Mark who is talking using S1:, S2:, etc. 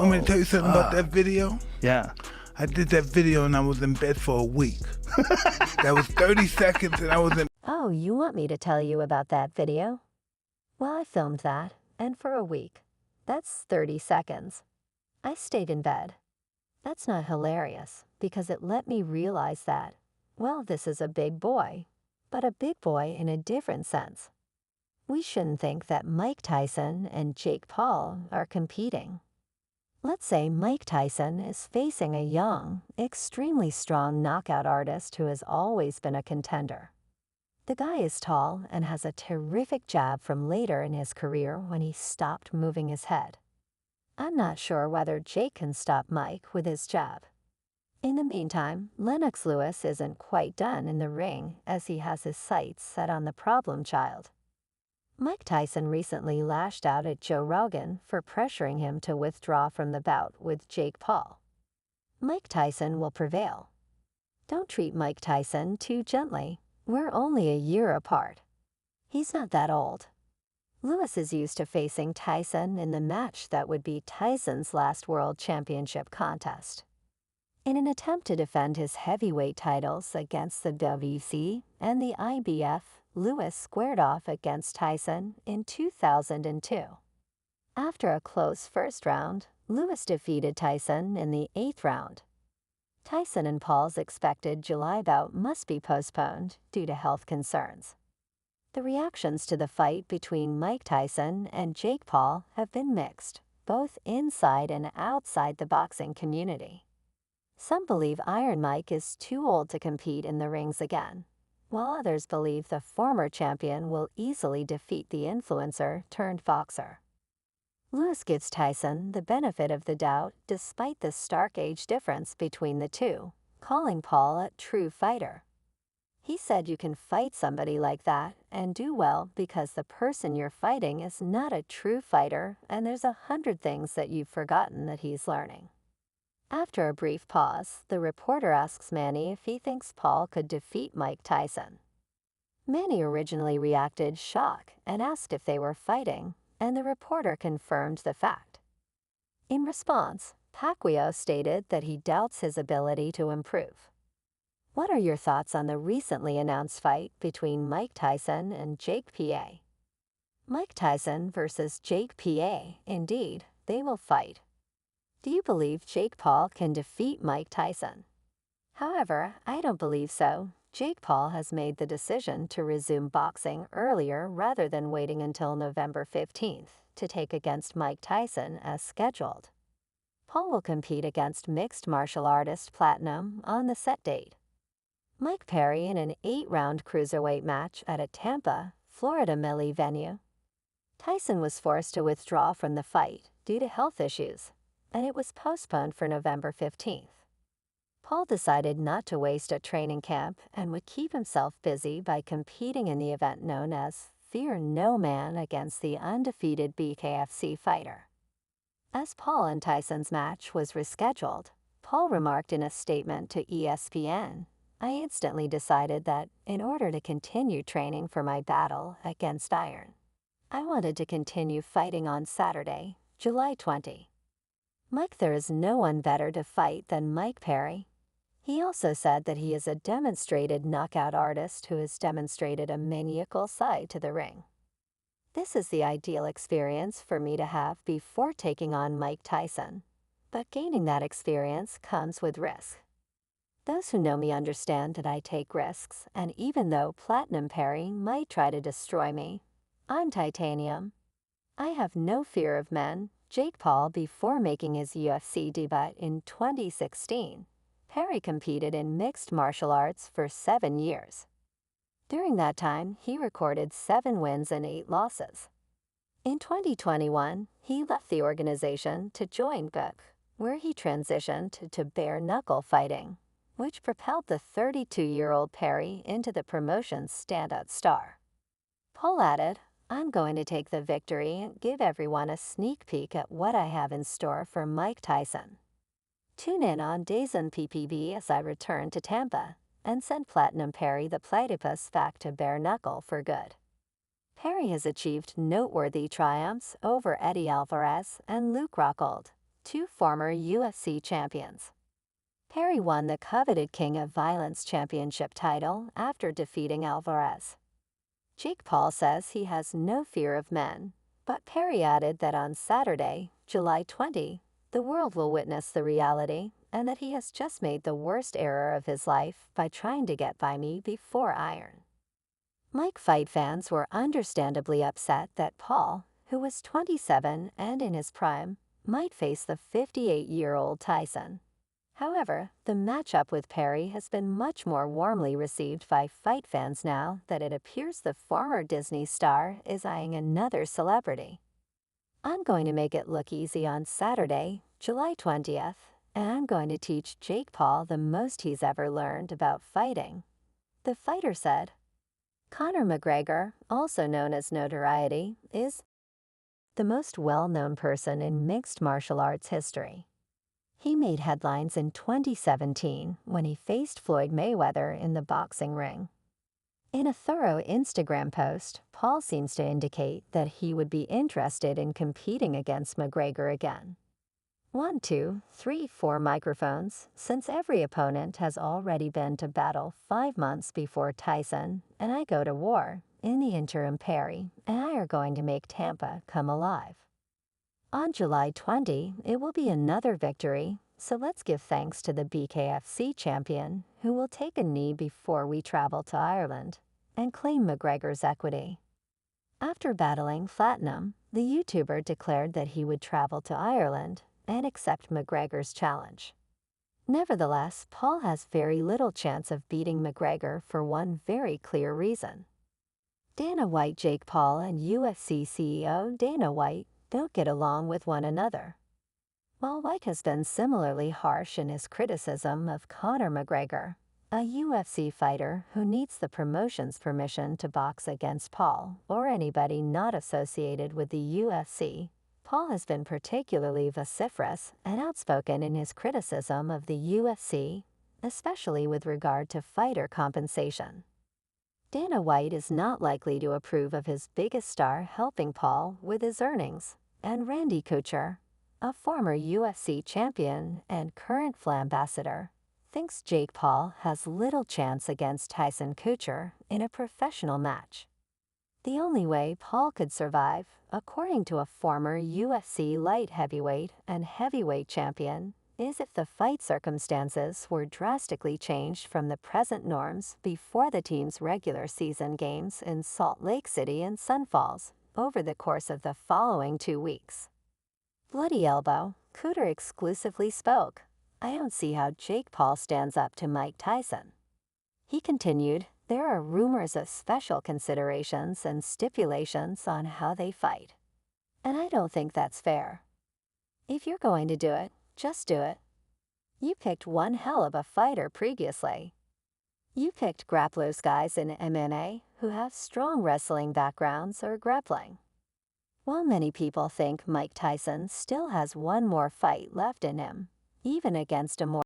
S1: Want me to tell you something about that video?
S2: Yeah.
S1: I did that video and I was in bed for a week. That was 30 seconds and I was in.
S3: Oh, you want me to tell you about that video? Well, I filmed that, and for a week. That's 30 seconds. I stayed in bed. That's not hilarious, because it let me realize that, well, this is a big boy, but a big boy in a different sense. We shouldn't think that Mike Tyson and Jake Paul are competing. Let's say Mike Tyson is facing a young, extremely strong knockout artist who has always been a contender. The guy is tall and has a terrific jab from later in his career when he stopped moving his head. I'm not sure whether Jake can stop Mike with his jab. In the meantime, Lennox Lewis isn't quite done in the ring as he has his sights set on the problem child. Mike Tyson recently lashed out at Joe Rogan for pressuring him to withdraw from the bout with Jake Paul. Mike Tyson will prevail. Don't treat Mike Tyson too gently. We're only a year apart. He's not that old. Lewis is used to facing Tyson in the match that would be Tyson's last World Championship contest. In an attempt to defend his heavyweight titles against the WC and the IBF, Lewis squared off against Tyson in 2002. After a close first round, Lewis defeated Tyson in the 8th round. Tyson and Paul's expected July bout must be postponed due to health concerns. The reactions to the fight between Mike Tyson and Jake Paul have been mixed, both inside and outside the boxing community. Some believe Iron Mike is too old to compete in the rings again, while others believe the former champion will easily defeat the influencer turned boxer. Lewis gives Tyson the benefit of the doubt despite the stark age difference between the two, calling Paul a true fighter. He said you can fight somebody like that and do well because the person you're fighting is not a true fighter and there's 100 things that you've forgotten that he's learning. After a brief pause, the reporter asks Manny if he thinks Paul could defeat Mike Tyson. Manny originally reacted shock and asked if they were fighting, and the reporter confirmed the fact. In response, Pacquiao stated that he doubts his ability to improve. What are your thoughts on the recently announced fight between Mike Tyson and Jake Paul? Mike Tyson versus Jake Paul, indeed, they will fight. Do you believe Jake Paul can defeat Mike Tyson? However, I don't believe so. Jake Paul has made the decision to resume boxing earlier rather than waiting until November 15th to take against Mike Tyson as scheduled. Paul will compete against mixed martial artist Platinum on the set date. Mike Perry in an 8-round cruiserweight match at a Tampa, Florida melee venue. Tyson was forced to withdraw from the fight due to health issues, and it was postponed for November 15th. Paul decided not to waste a training camp and would keep himself busy by competing in the event known as Fear No Man against the undefeated BKFC fighter. As Paul and Tyson's match was rescheduled, Paul remarked in a statement to ESPN, "I instantly decided that in order to continue training for my battle against Iron, I wanted to continue fighting on Saturday, July 20. Mike, there is no one better to fight than Mike Perry." He also said that he is a demonstrated knockout artist who has demonstrated a maniacal side to the ring. This is the ideal experience for me to have before taking on Mike Tyson, but gaining that experience comes with risk. Those who know me understand that I take risks, and even though Platinum Perry might try to destroy me, I'm titanium. I have no fear of men. Jake Paul, before making his UFC debut in 2016, Perry competed in mixed martial arts for 7 years. During that time, he recorded 7 wins and 8 losses. In 2021, he left the organization to join Book, where he transitioned to bare-knuckle fighting, which propelled the 32-year-old Perry into the promotion's standout star. Paul added, "I'm going to take the victory and give everyone a sneak peek at what I have in store for Mike Tyson. Tune in on DAZN PPV as I return to Tampa and send Platinum Perry the platypus back to bare knuckle for good." Perry has achieved noteworthy triumphs over Eddie Alvarez and Luke Rockhold, two former UFC champions. Perry won the coveted King of Violence championship title after defeating Alvarez. Jake Paul says he has no fear of men, but Perry added that on Saturday, July 20, the world will witness the reality and that he has just made the worst error of his life by trying to get by me before iron. Mike fight fans were understandably upset that Paul, who was 27 and in his prime, might face the 58-year-old Tyson. However, the matchup with Perry has been much more warmly received by fight fans now that it appears the former Disney star is eyeing another celebrity. I'm going to make it look easy on Saturday, July 20th, and I'm going to teach Jake Paul the most he's ever learned about fighting, the fighter said. Conor McGregor, also known as Notoriety, is the most well-known person in mixed martial arts history. He made headlines in 2017 when he faced Floyd Mayweather in the boxing ring. In a thorough Instagram post, Paul seems to indicate that he would be interested in competing against McGregor again. 1, 2, 3, 4 microphones, since every opponent has already been to battle 5 months before Tyson, and I go to war. In the interim, Perry and I are going to make Tampa come alive. On July 20, it will be another victory, so let's give thanks to the BKFC champion, who will take a knee before we travel to Ireland and claim McGregor's equity. After battling Platinum, the YouTuber declared that he would travel to Ireland and accept McGregor's challenge. Nevertheless, Paul has very little chance of beating McGregor for one very clear reason. Dana White, Jake Paul, and UFC CEO Dana White don't get along with one another. While White has been similarly harsh in his criticism of Conor McGregor, a UFC fighter who needs the promotion's permission to box against Paul or anybody not associated with the UFC, Paul has been particularly vociferous and outspoken in his criticism of the UFC, especially with regard to fighter compensation. Dana White is not likely to approve of his biggest star helping Paul with his earnings, and Randy Couture, a former UFC champion and current Flambassador, thinks Jake Paul has little chance against Tyson Couture in a professional match. The only way Paul could survive, according to a former UFC light heavyweight and heavyweight champion, is if the fight circumstances were drastically changed from the present norms before the team's regular season games in Salt Lake City and Sun Falls over the course of the following 2 weeks. Bloody elbow, Couture exclusively spoke. I don't see how Jake Paul stands up to Mike Tyson. He continued, there are rumors of special considerations and stipulations on how they fight. And I don't think that's fair. If you're going to do it, just do it. You picked one hell of a fighter previously. You picked grapplers, guys in MMA who have strong wrestling backgrounds or grappling. While many people think Mike Tyson still has one more fight left in him, even against a more